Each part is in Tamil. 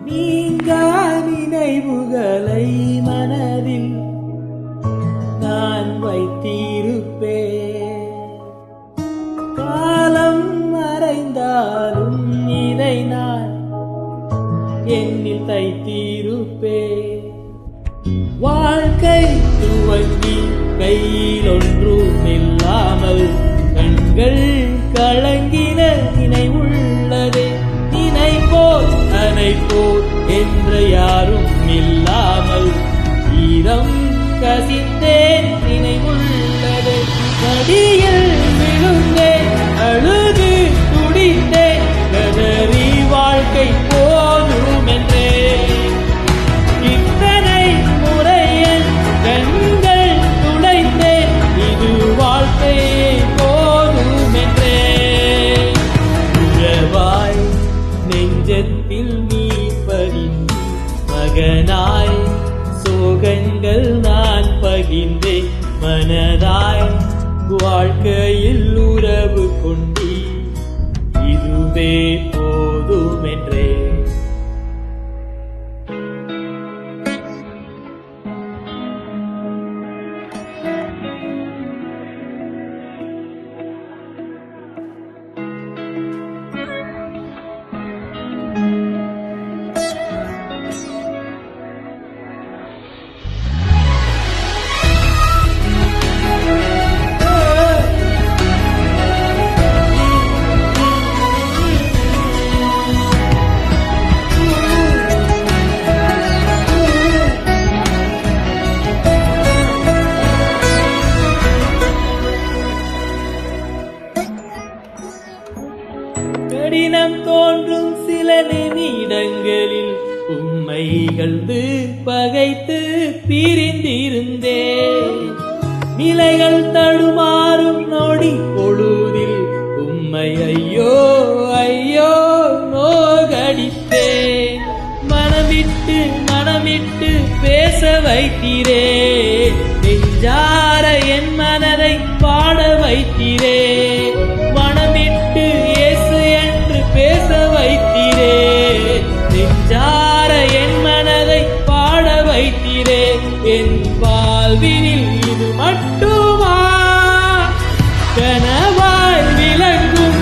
நீங்கா நினைவுகளை மனதில் நான் வைத்திருப்பேன். காலம் மறைந்தாலும் இதை நான் என்னில் தைத்திருப்பேன். வாழ்க்கை துவங்கி கையில் ஒன்றும் இல்லாமல் கண்கள் கலங்கின நினைவுள்ளதே. நினைப்போல் அனைப்போல் என்ற யாரும் இல்லாமல் ஈரம் கசிந்தேன் நினைவுள்ளதே. நதியில் விழுந்தேன், அழுது துடித்தேன், கதறி வாழ்க்கை போதும் என்றே. இத்தனை முறையன் கண்கள் துடைத்தேன், இது வாழ்க்கையே போதும் என்றே. உறவாய் நெஞ்சத்தில் நீ பதிந்து மகனாய் சோகங்கள் நான் பகிர்ந்தேன். மனதாய் வாழ்க்கையில் உறவு கொண்டி இதுவே போதும் என்றே. கடினம் தோன்றும் சில நிமிடங்களில் உம்மைகள் பகைத்து பிரிந்திருந்தேன். நிலைகள் தடுமாறும் நொடி பொழுதில் உம்மை ஐயோ ஐயோ நோகடித்தேன். மனமிட்டு பேச வைத்தீரே, நெஞ்சார என் மனதை பாட வைத்தீரே. மனமிட்டு இயேசு என்று பேச வைத்தீரே, நெஞ்சார என் மனதை பாட வைத்தீரே. என் வாழ்வினில் இது மட்டுமா கனவாய் விளங்கும்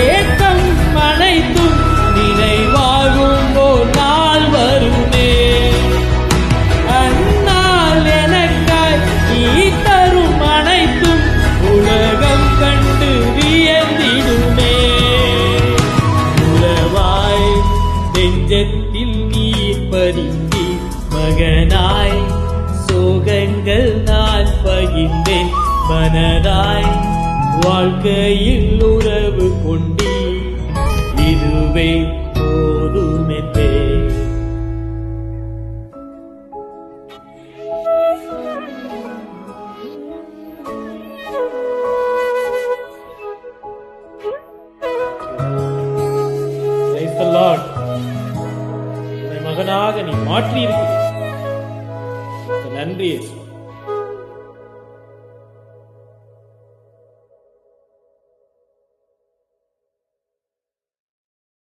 ஏக்கம் அனைத்தும் நினைவாகும் ஓர் நாள் வருமே. அந்நாள் எனக்காய் நீ தரும் அனைத்தும் உலகம் கண்டு வியந்திடுமே. உறவாய் நெஞ்சத்தில் நீர் பதிந்தி மகனாய் சோகங்கள் நான் பகிர்ந்தேன். மனதாய் வாழ்க்கையில் உறவு கொண்டி இதுவே போதும் என்றே. மகனாக நீ மாற்றி இருக்கிறீர். நன்றி.